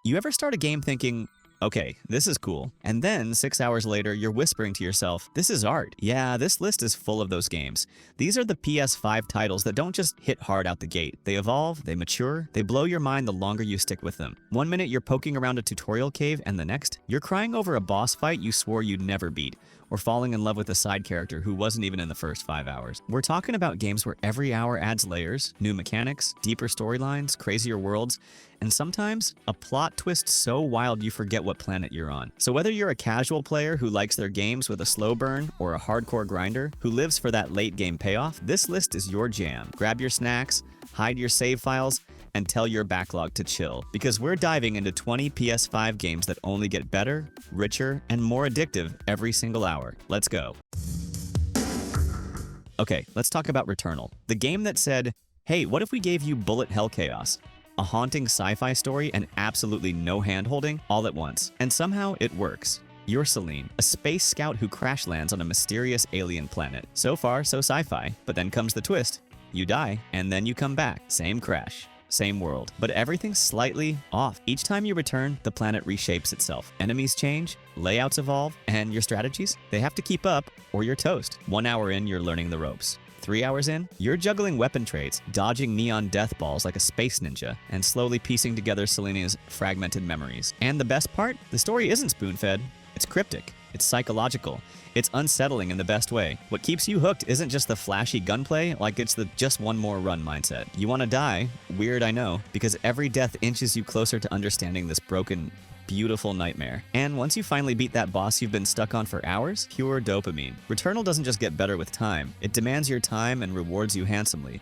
You ever start a game thinking, okay, this is cool, and then 6 hours later, you're whispering to yourself, this is art. Yeah, this list is full of those games. These are the PS5 titles that don't just hit hard out the gate. They evolve, they mature, they blow your mind the longer you stick with them. One minute you're poking around a tutorial cave, and the next, you're crying over a boss fight you swore you'd never beat, or falling in love with a side character who wasn't even in the first 5 hours. We're talking about games where every hour adds layers, new mechanics, deeper storylines, crazier worlds, and sometimes a plot twist so wild you forget what planet you're on. So whether you're a casual player who likes their games with a slow burn or a hardcore grinder who lives for that late game payoff, this list is your jam. Grab your snacks, hide your save files, and tell your backlog to chill, because we're diving into 20 PS5 games that only get better, richer, and more addictive every single hour. Let's go. Okay, let's talk about Returnal, the game that said, hey, what if we gave you bullet hell chaos? A haunting sci-fi story and absolutely no hand-holding all at once. And somehow it works. You're Celine, a space scout who crash lands on a mysterious alien planet. So far, so sci-fi, but then comes the twist. You die, and then you come back. Same crash. Same world, but everything's slightly off. Each time you return, the planet reshapes itself. Enemies change, layouts evolve, and your strategies, they have to keep up or you're toast. 1 hour in, you're learning the ropes. 3 hours in, you're juggling weapon traits, dodging neon death balls like a space ninja, and slowly piecing together Selena's fragmented memories. And the best part? The story isn't spoon-fed, it's cryptic. It's psychological. It's unsettling in the best way. What keeps you hooked isn't just the flashy gunplay, like it's the just one more run mindset. You want to die, weird I know, because every death inches you closer to understanding this broken, beautiful nightmare. And once you finally beat that boss you've been stuck on for hours, pure dopamine. Returnal doesn't just get better with time, it demands your time and rewards you handsomely.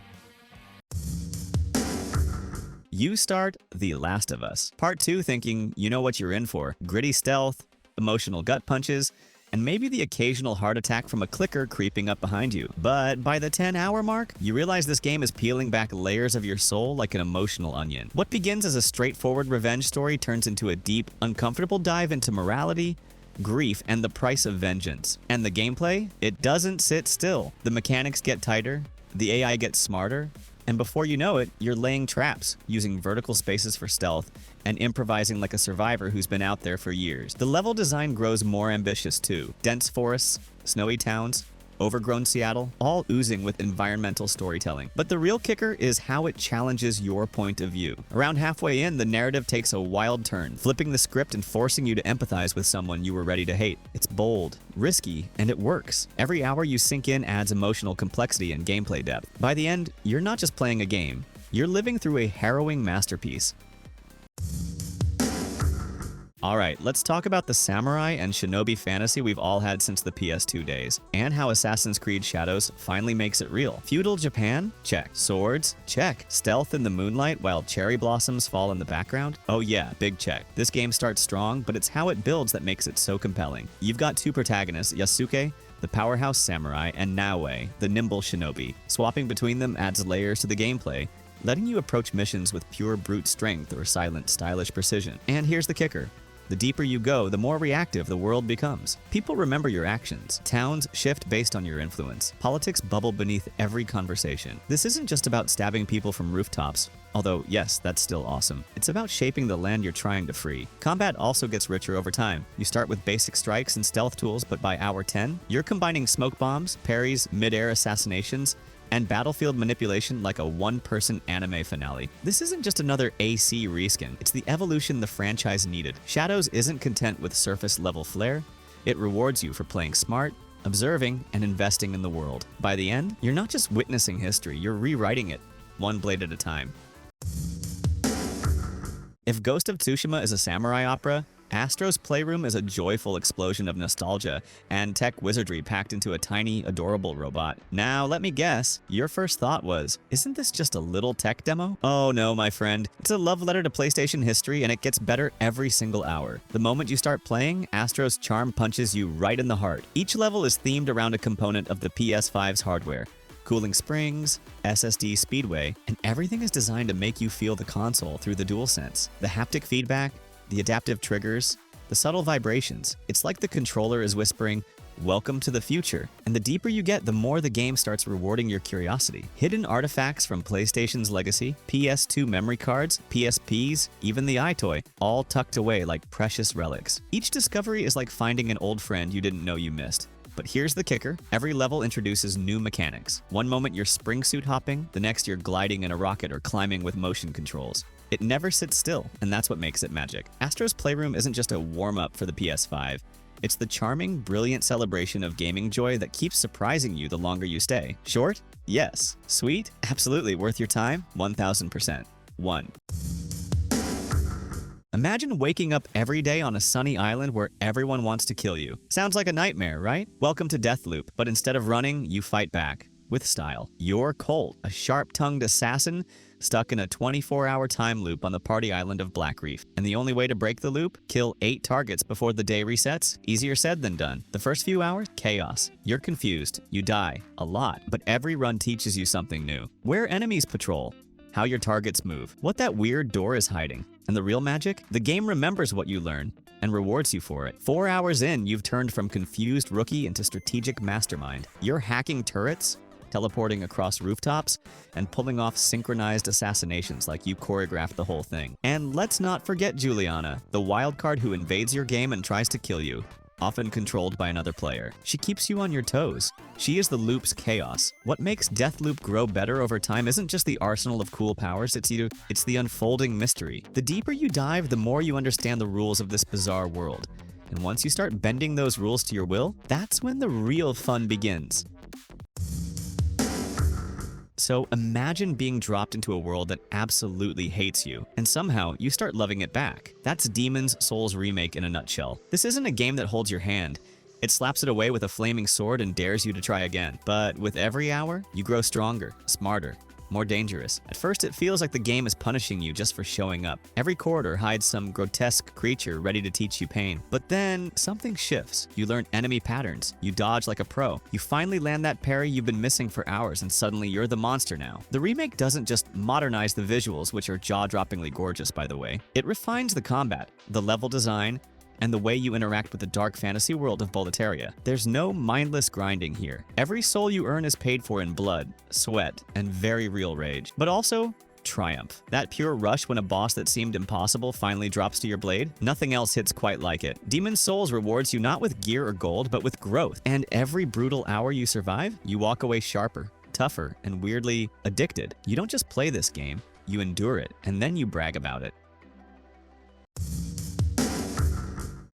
You start The Last of Us. Part 2 thinking you know what you're in for. Gritty stealth, emotional gut punches, and maybe the occasional heart attack from a clicker creeping up behind you. But by the 10-hour mark, you realize this game is peeling back layers of your soul like an emotional onion. What begins as a straightforward revenge story turns into a deep, uncomfortable dive into morality, grief, and the price of vengeance. And the gameplay? It doesn't sit still. The mechanics get tighter, the AI gets smarter, and before you know it, you're laying traps, using vertical spaces for stealth, and improvising like a survivor who's been out there for years. The level design grows more ambitious too. Dense forests, snowy towns, overgrown Seattle, all oozing with environmental storytelling. But the real kicker is how it challenges your point of view. Around halfway in, the narrative takes a wild turn, flipping the script and forcing you to empathize with someone you were ready to hate. It's bold, risky, and it works. Every hour you sink in adds emotional complexity and gameplay depth. By the end, you're not just playing a game, you're living through a harrowing masterpiece. Alright, let's talk about the samurai and shinobi fantasy we've all had since the PS2 days, and how Assassin's Creed Shadows finally makes it real. Feudal Japan? Check. Swords? Check. Stealth in the moonlight while cherry blossoms fall in the background? Oh yeah, big check. This game starts strong, but it's how it builds that makes it so compelling. You've got two protagonists, Yasuke, the powerhouse samurai, and Naoe, the nimble shinobi. Swapping between them adds layers to the gameplay, letting you approach missions with pure brute strength or silent, stylish precision. And here's the kicker. The deeper you go, the more reactive the world becomes. People remember your actions. Towns shift based on your influence. Politics bubble beneath every conversation. This isn't just about stabbing people from rooftops, although yes, that's still awesome. It's about shaping the land you're trying to free. Combat also gets richer over time. You start with basic strikes and stealth tools, but by hour 10, you're combining smoke bombs, parries, mid-air assassinations, and battlefield manipulation like a one-person anime finale. This isn't just another AC reskin, it's the evolution the franchise needed. Shadows isn't content with surface-level flair, it rewards you for playing smart, observing, and investing in the world. By the end, you're not just witnessing history, you're rewriting it, one blade at a time. If Ghost of Tsushima is a samurai opera, Astro's Playroom is a joyful explosion of nostalgia and tech wizardry packed into a tiny, adorable robot. Now, let me guess, your first thought was, isn't this just a little tech demo? Oh no, my friend. It's a love letter to PlayStation history, and it gets better every single hour. The moment you start playing, Astro's charm punches you right in the heart. Each level is themed around a component of the PS5's hardware. Cooling springs, SSD speedway, and everything is designed to make you feel the console through the DualSense. The haptic feedback, the adaptive triggers, the subtle vibrations. It's like the controller is whispering, Welcome to the future. And the deeper you get, the more the game starts rewarding your curiosity. Hidden artifacts from PlayStation's legacy, PS2 memory cards, PSPs, even the iToy, all tucked away like precious relics. Each discovery is like finding an old friend you didn't know you missed. But here's the kicker. Every level introduces new mechanics. One moment you're spring suit hopping, the next you're gliding in a rocket or climbing with motion controls. It never sits still, and that's what makes it magic. Astro's Playroom isn't just a warm-up for the PS5. It's the charming, brilliant celebration of gaming joy that keeps surprising you the longer you stay. Short? Yes. Sweet? Absolutely. Worth your time? 1000%. 1. Imagine waking up every day on a sunny island where everyone wants to kill you. Sounds like a nightmare, right? Welcome to Deathloop, but instead of running, you fight back. With style. You're Colt, a sharp-tongued assassin stuck in a 24-hour time loop on the party island of Black Reef. And the only way to break the loop? Kill 8 targets before the day resets? Easier said than done. The first few hours? Chaos. You're confused. You die. A lot. But every run teaches you something new. Where enemies patrol. How your targets move. What that weird door is hiding. And the real magic? The game remembers what you learn and rewards you for it. 4 hours in, you've turned from confused rookie into strategic mastermind. You're hacking turrets, teleporting across rooftops, and pulling off synchronized assassinations like you choreographed the whole thing. And let's not forget Juliana, the wildcard who invades your game and tries to kill you, often controlled by another player. She keeps you on your toes. She is the loop's chaos. What makes Deathloop grow better over time isn't just the arsenal of cool powers, it's the unfolding mystery. The deeper you dive, the more you understand the rules of this bizarre world. And once you start bending those rules to your will, that's when the real fun begins. So imagine being dropped into a world that absolutely hates you, and somehow you start loving it back. That's Demon's Souls Remake in a nutshell. This isn't a game that holds your hand. It slaps it away with a flaming sword and dares you to try again. But with every hour, you grow stronger, smarter, more dangerous. At first, it feels like the game is punishing you just for showing up. Every corridor hides some grotesque creature ready to teach you pain. But then, something shifts. You learn enemy patterns. You dodge like a pro. You finally land that parry you've been missing for hours, and suddenly you're the monster now. The remake doesn't just modernize the visuals, which are jaw-droppingly gorgeous, by the way. It refines the combat, the level design, and the way you interact with the dark fantasy world of Boletaria. There's no mindless grinding here. Every soul you earn is paid for in blood, sweat, and very real rage. But also, triumph. That pure rush when a boss that seemed impossible finally drops to your blade, nothing else hits quite like it. Demon's Souls rewards you not with gear or gold, but with growth. And every brutal hour you survive, you walk away sharper, tougher, and weirdly addicted. You don't just play this game, you endure it, and then you brag about it.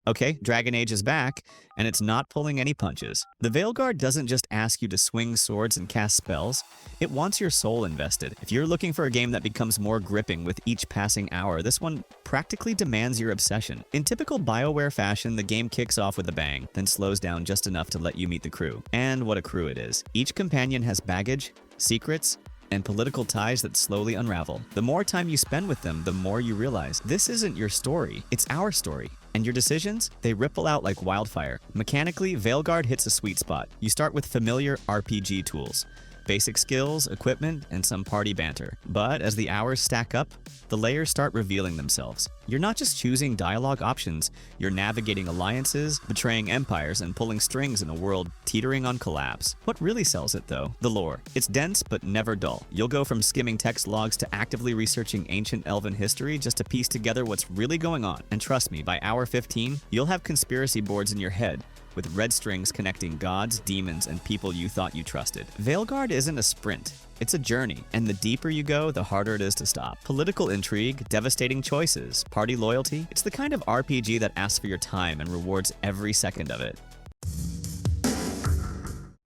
Okay, Dragon Age is back, and it's not pulling any punches. The Veilguard doesn't just ask you to swing swords and cast spells, it wants your soul invested. If you're looking for a game that becomes more gripping with each passing hour, this one practically demands your obsession. In typical BioWare fashion, the game kicks off with a bang, then slows down just enough to let you meet the crew. And what a crew it is. Each companion has baggage, secrets, and political ties that slowly unravel. The more time you spend with them, the more you realize this isn't your story, it's our story. And your decisions, they ripple out like wildfire. Mechanically, Veilguard hits a sweet spot. You start with familiar RPG tools, basic skills, equipment, and some party banter. But as the hours stack up, the layers start revealing themselves. You're not just choosing dialogue options, you're navigating alliances, betraying empires, and pulling strings in a world teetering on collapse. What really sells it, though? The lore. It's dense but never dull. You'll go from skimming text logs to actively researching ancient elven history just to piece together what's really going on. And trust me, by hour 15, you'll have conspiracy boards in your head, with red strings connecting gods, demons, and people you thought you trusted. Veilguard isn't a sprint. It's a journey, and the deeper you go, the harder it is to stop. Political intrigue, devastating choices, party loyalty. It's the kind of RPG that asks for your time and rewards every second of it.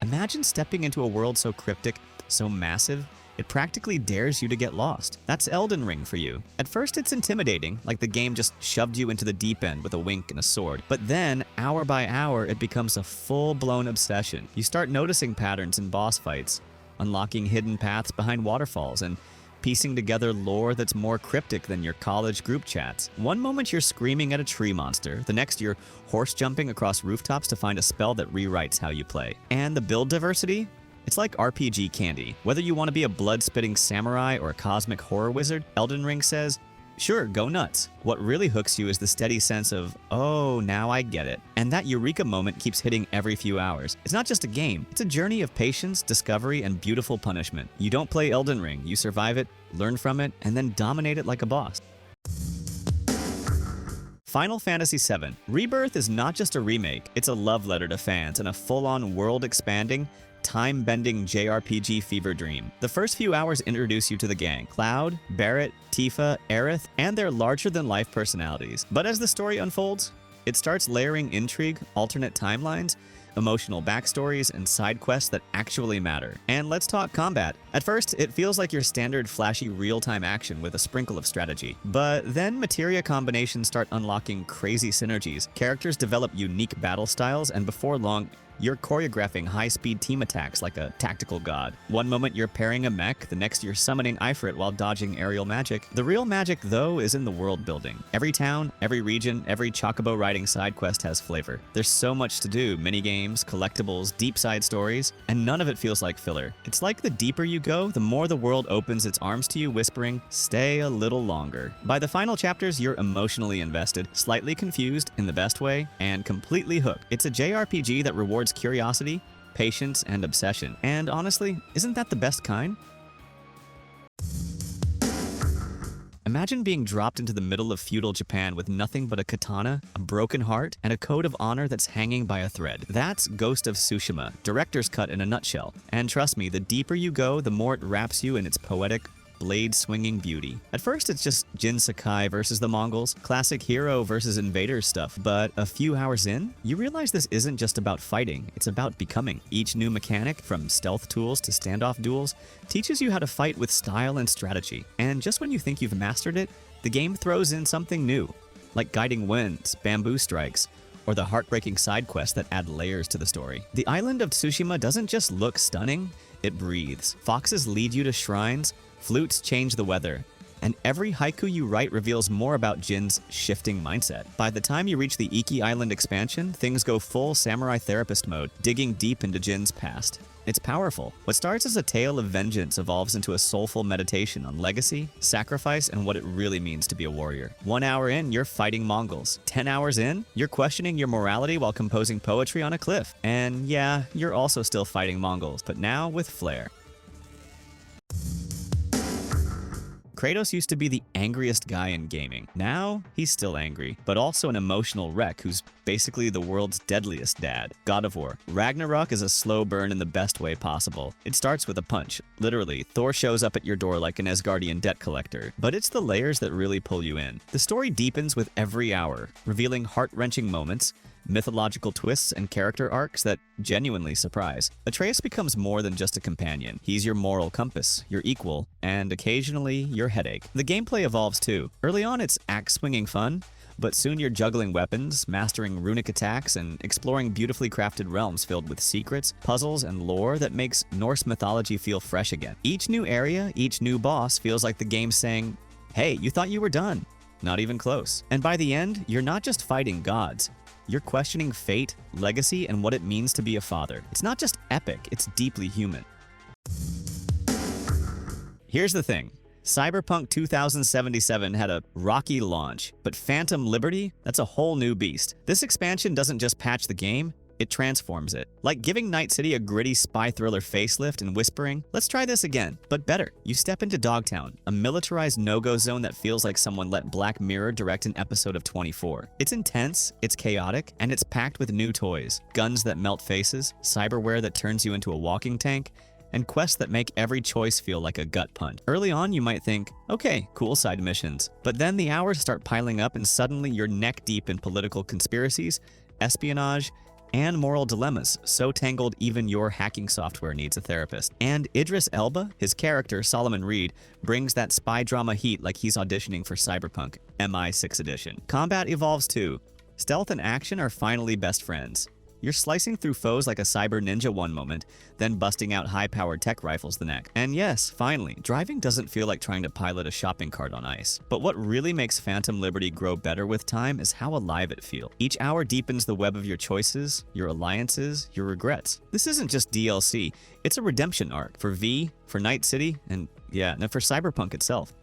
Imagine stepping into a world so cryptic, so massive, it practically dares you to get lost. That's Elden Ring for you. At first it's intimidating, like the game just shoved you into the deep end with a wink and a sword. But then, hour by hour, it becomes a full-blown obsession. You start noticing patterns in boss fights, unlocking hidden paths behind waterfalls, and piecing together lore that's more cryptic than your college group chats. One moment you're screaming at a tree monster, the next you're horse jumping across rooftops to find a spell that rewrites how you play. And the build diversity? It's like RPG candy. Whether you want to be a blood-spitting samurai or a cosmic horror wizard, Elden Ring says, Sure, go nuts. What really hooks you is the steady sense of, oh, now I get it. And that eureka moment keeps hitting every few hours. It's not just a game, it's a journey of patience, discovery, and beautiful punishment. You don't play Elden Ring, you survive it, learn from it, and then dominate it like a boss. Final Fantasy VII. Rebirth is not just a remake, it's a love letter to fans and a full-on world-expanding, time-bending JRPG fever dream. The first few hours introduce you to the gang, Cloud, Barrett, Tifa, Aerith, and their larger-than-life personalities. But as the story unfolds, it starts layering intrigue, alternate timelines, emotional backstories, and side quests that actually matter. And let's talk combat. At first, it feels like your standard flashy real-time action with a sprinkle of strategy. But then materia combinations start unlocking crazy synergies, characters develop unique battle styles, and before long, you're choreographing high-speed team attacks like a tactical god. One moment you're pairing a mech, the next you're summoning Ifrit while dodging aerial magic. The real magic, though, is in the world building. Every town, every region, every chocobo riding side quest has flavor. There's so much to do, minigames, collectibles, deep side stories, and none of it feels like filler. It's like the deeper you go, the more the world opens its arms to you, whispering, stay a little longer. By the final chapters, you're emotionally invested, slightly confused in the best way, and completely hooked. It's a JRPG that rewards curiosity, patience, and obsession. And honestly, isn't that the best kind? Imagine being dropped into the middle of feudal Japan with nothing but a katana, a broken heart, and a code of honor that's hanging by a thread. That's Ghost of Tsushima, director's cut in a nutshell. And trust me, the deeper you go, the more it wraps you in its poetic, blade-swinging beauty. At first, it's just Jin Sakai versus the Mongols, classic hero versus invaders stuff, but a few hours in, you realize this isn't just about fighting, it's about becoming. Each new mechanic, from stealth tools to standoff duels, teaches you how to fight with style and strategy. And just when you think you've mastered it, the game throws in something new, like guiding winds, bamboo strikes, or the heartbreaking side quests that add layers to the story. The island of Tsushima doesn't just look stunning, it breathes. Foxes lead you to shrines, flutes change the weather, and every haiku you write reveals more about Jin's shifting mindset. By the time you reach the Iki Island expansion, things go full samurai therapist mode, digging deep into Jin's past. It's powerful. What starts as a tale of vengeance evolves into a soulful meditation on legacy, sacrifice, and what it really means to be a warrior. 1 hour in, you're fighting Mongols. 10 hours in, you're questioning your morality while composing poetry on a cliff. And yeah, you're also still fighting Mongols, but now with flair. Kratos used to be the angriest guy in gaming. Now, he's still angry, but also an emotional wreck who's basically the world's deadliest dad. God of War. Ragnarök is a slow burn in the best way possible. It starts with a punch. Literally, Thor shows up at your door like an Asgardian debt collector. But it's the layers that really pull you in. The story deepens with every hour, revealing heart-wrenching moments, mythological twists, and character arcs that genuinely surprise. Atreus becomes more than just a companion. He's your moral compass, your equal, and occasionally your headache. The gameplay evolves too. Early on, it's axe-swinging fun, but soon you're juggling weapons, mastering runic attacks, and exploring beautifully crafted realms filled with secrets, puzzles, and lore that makes Norse mythology feel fresh again. Each new area, each new boss feels like the game saying, hey, you thought you were done. Not even close. And by the end, you're not just fighting gods. You're questioning fate, legacy, and what it means to be a father. It's not just epic, it's deeply human. Here's the thing. Cyberpunk 2077 had a rocky launch, but Phantom Liberty, that's a whole new beast. This expansion doesn't just patch the game, it transforms it. Like giving Night City a gritty spy thriller facelift and whispering, let's try this again, but better. You step into Dogtown, a militarized no-go zone that feels like someone let Black Mirror direct an episode of 24. It's intense, it's chaotic, and it's packed with new toys. Guns that melt faces, cyberware that turns you into a walking tank, and quests that make every choice feel like a gut punch. Early on, you might think, okay, cool side missions. But then the hours start piling up and suddenly you're neck deep in political conspiracies, espionage, and moral dilemmas, so tangled even your hacking software needs a therapist. And Idris Elba, his character, Solomon Reed, brings that spy drama heat like he's auditioning for Cyberpunk MI6 Edition. Combat evolves too. Stealth and action are finally best friends. You're slicing through foes like a cyber ninja one moment, then busting out high-powered tech rifles the next. And yes, finally, driving doesn't feel like trying to pilot a shopping cart on ice. But what really makes Phantom Liberty grow better with time is how alive it feels. Each hour deepens the web of your choices, your alliances, your regrets. This isn't just DLC, it's a redemption arc for V, for Night City, and for Cyberpunk itself.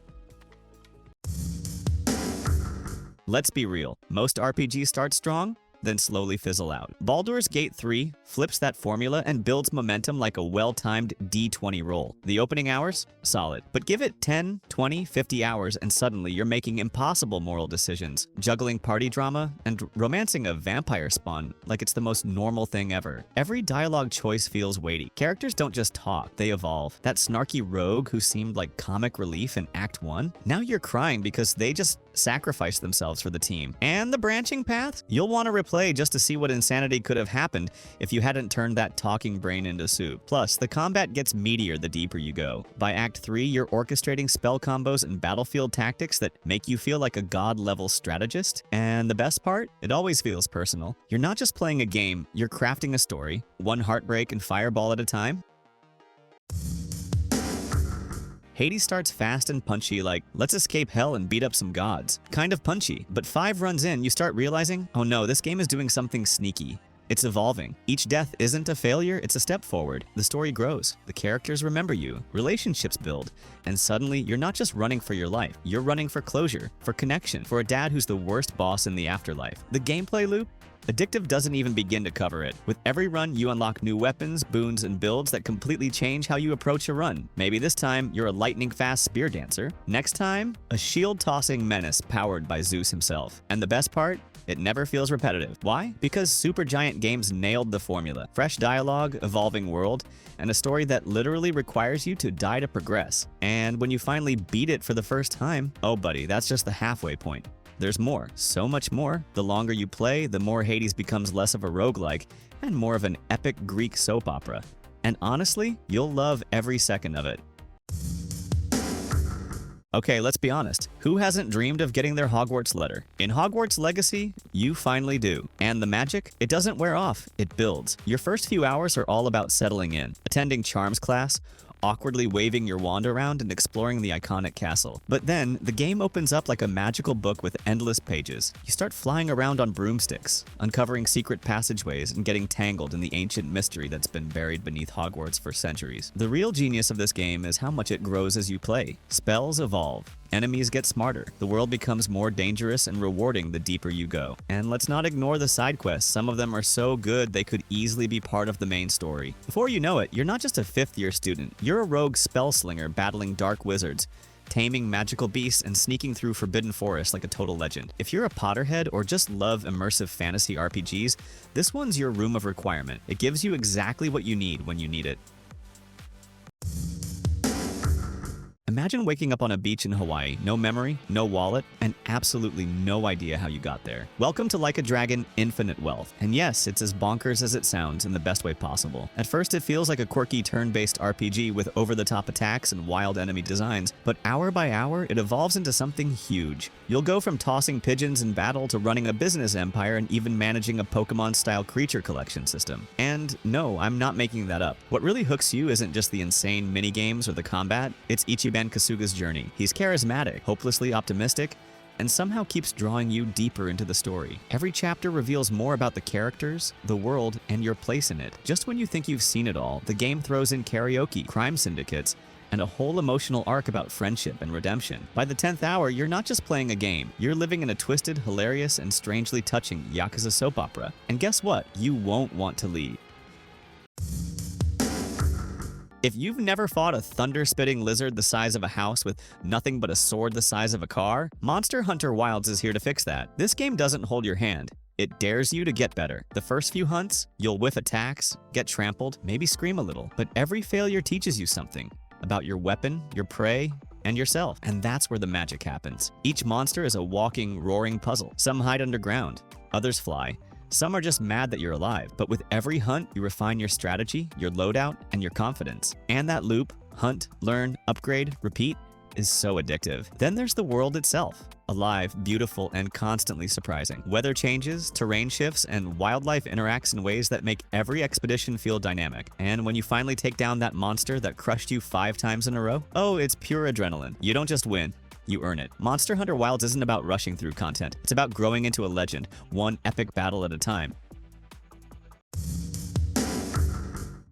Let's be real, most RPGs start strong, then slowly fizzle out. Baldur's Gate 3 flips that formula and builds momentum like a well-timed D20 roll. The opening hours? Solid. But give it 10, 20, 50 hours and suddenly you're making impossible moral decisions, juggling party drama, and romancing a vampire spawn like it's the most normal thing ever. Every dialogue choice feels weighty. Characters don't just talk, they evolve. That snarky rogue who seemed like comic relief in Act 1? Now you're crying because they just sacrificed themselves for the team. And the branching path? You'll want to replay just to see what insanity could have happened if you hadn't turned that talking brain into soup. Plus, the combat gets meatier the deeper you go. By Act 3, you're orchestrating spell combos and battlefield tactics that make you feel like a god-level strategist. And the best part? It always feels personal. You're not just playing a game, you're crafting a story, one heartbreak and fireball at a time. Hades starts fast and punchy like, let's escape hell and beat up some gods. Kind of punchy, but 5 runs in, you start realizing, oh no, this game is doing something sneaky. It's evolving. Each death isn't a failure, it's a step forward. The story grows, the characters remember you, relationships build, and suddenly you're not just running for your life, you're running for closure, for connection, for a dad who's the worst boss in the afterlife. The gameplay loop? Addictive doesn't even begin to cover it. With every run, you unlock new weapons, boons, and builds that completely change how you approach a run. Maybe this time, you're a lightning-fast spear dancer. Next time, a shield-tossing menace powered by Zeus himself. And the best part? It never feels repetitive. Why? Because Supergiant Games nailed the formula. Fresh dialogue, evolving world, and a story that literally requires you to die to progress. And when you finally beat it for the first time, oh buddy, that's just the halfway point. There's more, so much more. The longer you play, the more Hades becomes less of a roguelike and more of an epic Greek soap opera. And honestly, you'll love every second of it. Okay, let's be honest. Who hasn't dreamed of getting their Hogwarts letter? In Hogwarts Legacy, you finally do. And the magic? It doesn't wear off, it builds. Your first few hours are all about settling in, attending charms class, awkwardly waving your wand around and exploring the iconic castle. But then, the game opens up like a magical book with endless pages. You start flying around on broomsticks, uncovering secret passageways and getting tangled in the ancient mystery that's been buried beneath Hogwarts for centuries. The real genius of this game is how much it grows as you play. Spells evolve. Enemies get smarter. The world becomes more dangerous and rewarding the deeper you go. And let's not ignore the side quests. Some of them are so good they could easily be part of the main story. Before you know it, you're not just a 5th-year student. You're a rogue spellslinger battling dark wizards, taming magical beasts, and sneaking through forbidden forests like a total legend. If you're a Potterhead or just love immersive fantasy RPGs, this one's your room of requirement. It gives you exactly what you need when you need it. Imagine waking up on a beach in Hawaii, no memory, no wallet, and absolutely no idea how you got there. Welcome to Like a Dragon: Infinite Wealth. And yes, it's as bonkers as it sounds in the best way possible. At first, it feels like a quirky turn-based RPG with over-the-top attacks and wild enemy designs, but hour by hour, it evolves into something huge. You'll go from tossing pigeons in battle to running a business empire and even managing a Pokemon-style creature collection system. And no, I'm not making that up. What really hooks you isn't just the insane minigames or the combat, it's Ichiban Kasuga's journey. He's charismatic, hopelessly optimistic, and somehow keeps drawing you deeper into the story. Every chapter reveals more about the characters, the world, and your place in it. Just when you think you've seen it all, the game throws in karaoke, crime syndicates, and a whole emotional arc about friendship and redemption. By the 10th hour, you're not just playing a game, you're living in a twisted, hilarious, and strangely touching Yakuza soap opera. And guess what? You won't want to leave. If you've never fought a thunder-spitting lizard the size of a house with nothing but a sword the size of a car, Monster Hunter Wilds is here to fix that. This game doesn't hold your hand. It dares you to get better. The first few hunts, you'll whiff attacks, get trampled, maybe scream a little, but every failure teaches you something about your weapon, your prey, and yourself. And that's where the magic happens. Each monster is a walking, roaring puzzle. Some hide underground, others fly. Some are just mad that you're alive, but with every hunt, you refine your strategy, your loadout, and your confidence. And that loop, hunt, learn, upgrade, repeat, is so addictive. Then there's the world itself. Alive, beautiful, and constantly surprising. Weather changes, terrain shifts, and wildlife interacts in ways that make every expedition feel dynamic. And when you finally take down that monster that crushed you 5 times in a row, oh, it's pure adrenaline. You don't just win. You earn it. Monster Hunter Wilds isn't about rushing through content. It's about growing into a legend, one epic battle at a time.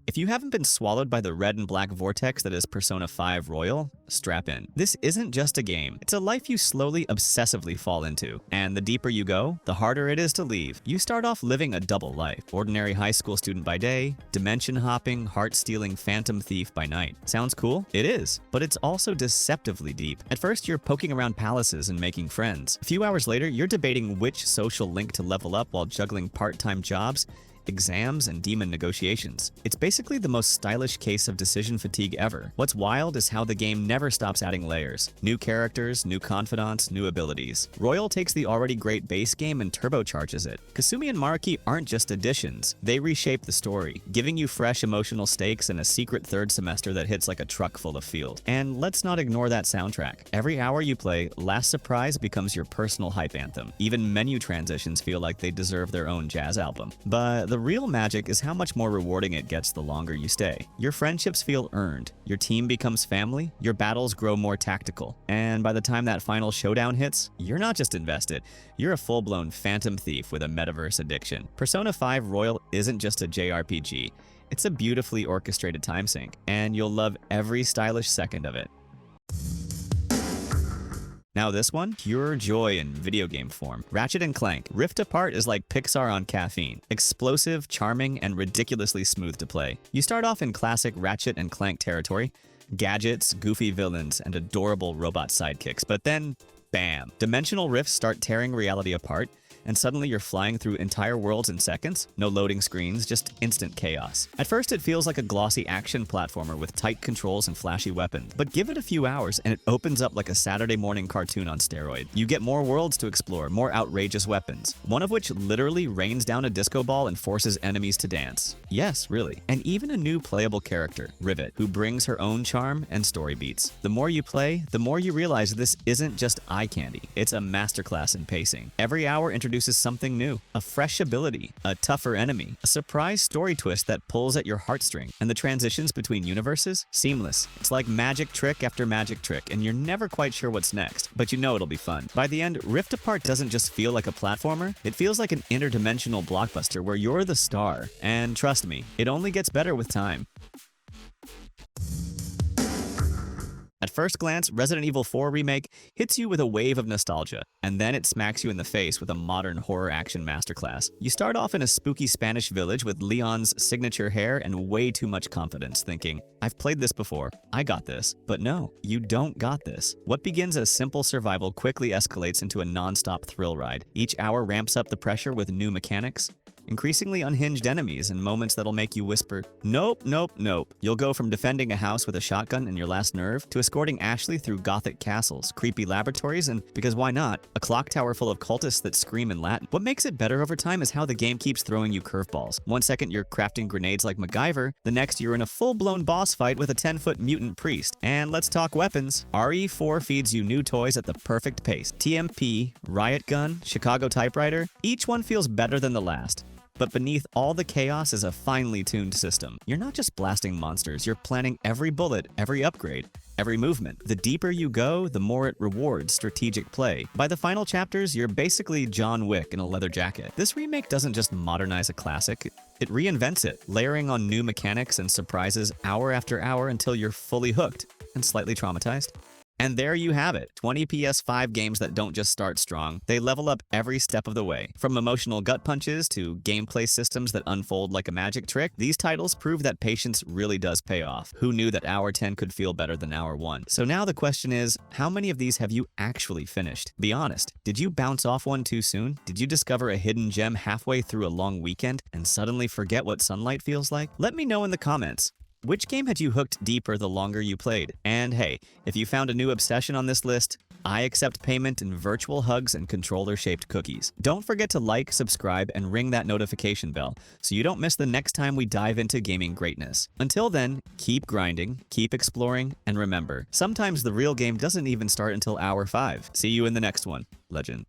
If If you haven't been swallowed by the red and black vortex that is Persona 5 Royal, strap in. This isn't just a game. It's a life you slowly, obsessively fall into. And the deeper you go, the harder it is to leave. You start off living a double life. Ordinary high school student by day, dimension hopping, heart-stealing phantom thief by night. Sounds cool? It is, but it's also deceptively deep. At first, you're poking around palaces and making friends. A few hours later, you're debating which social link to level up while juggling part-time jobs, exams, and demon negotiations. It's basically the most stylish case of decision fatigue ever. What's wild is how the game never stops adding layers. New characters, new confidants, new abilities. Royal takes the already great base game and turbocharges it. Kasumi and Maruki aren't just additions. They reshape the story, giving you fresh emotional stakes and a secret third semester that hits like a truck full of field. And let's not ignore that soundtrack. Every hour you play, Last Surprise becomes your personal hype anthem. Even menu transitions feel like they deserve their own jazz album. But the real magic is how much more rewarding it gets the longer you stay. Your friendships feel earned, your team becomes family, your battles grow more tactical, and by the time that final showdown hits, you're not just invested, you're a full-blown phantom thief with a metaverse addiction. Persona 5 Royal isn't just a JRPG, it's a beautifully orchestrated time sink, and you'll love every stylish second of it. Now this one, pure joy in video game form. Ratchet & Clank. Rift Apart is like Pixar on caffeine. Explosive, charming, and ridiculously smooth to play. You start off in classic Ratchet & Clank territory. Gadgets, goofy villains, and adorable robot sidekicks. But then, bam! Dimensional rifts start tearing reality apart, and suddenly you're flying through entire worlds in seconds. No loading screens, just instant chaos. At first it feels like a glossy action platformer with tight controls and flashy weapons, but give it a few hours and it opens up like a Saturday morning cartoon on steroid. You get more worlds to explore, more outrageous weapons, one of which literally rains down a disco ball and forces enemies to dance. Yes, really. And even a new playable character, Rivet, who brings her own charm and story beats. The more you play, the more you realize this isn't just eye candy, it's a masterclass in pacing. Every hour introduces something new, a fresh ability, a tougher enemy, a surprise story twist that pulls at your heartstring, and the transitions between universes, seamless. It's like magic trick after magic trick, and you're never quite sure what's next, but you know it'll be fun. By the end, Rift Apart doesn't just feel like a platformer, it feels like an interdimensional blockbuster where you're the star. And trust me, it only gets better with time. At first glance, Resident Evil 4 Remake hits you with a wave of nostalgia, and then it smacks you in the face with a modern horror action masterclass. You start off in a spooky Spanish village with Leon's signature hair and way too much confidence, thinking, I've played this before, I got this. But no, you don't got this. What begins as simple survival quickly escalates into a non-stop thrill ride. Each hour ramps up the pressure with new mechanics, increasingly unhinged enemies, and moments that'll make you whisper, nope, nope, nope. You'll go from defending a house with a shotgun in your last nerve to escorting Ashley through gothic castles, creepy laboratories, and, because why not, a clock tower full of cultists that scream in Latin. What makes it better over time is how the game keeps throwing you curveballs. One second you're crafting grenades like MacGyver, the next you're in a full-blown boss fight with a 10-foot mutant priest. And let's talk weapons. RE4 feeds you new toys at the perfect pace. TMP, Riot Gun, Chicago Typewriter, each one feels better than the last. But beneath all the chaos is a finely tuned system. You're not just blasting monsters, you're planning every bullet, every upgrade, every movement. The deeper you go, the more it rewards strategic play. By the final chapters, you're basically John Wick in a leather jacket. This remake doesn't just modernize a classic, it reinvents it, layering on new mechanics and surprises hour after hour until you're fully hooked and slightly traumatized. And there you have it, 20 PS5 games that don't just start strong, they level up every step of the way. From emotional gut punches to gameplay systems that unfold like a magic trick, these titles prove that patience really does pay off. Who knew that hour 10 could feel better than hour 1? So now the question is, how many of these have you actually finished? Be honest, did you bounce off one too soon? Did you discover a hidden gem halfway through a long weekend and suddenly forget what sunlight feels like? Let me know in the comments. Which game had you hooked deeper the longer you played? And hey, if you found a new obsession on this list, I accept payment in virtual hugs and controller-shaped cookies. Don't forget to like, subscribe, and ring that notification bell so you don't miss the next time we dive into gaming greatness. Until then, keep grinding, keep exploring, and remember, sometimes the real game doesn't even start until hour 5. See you in the next one, legend.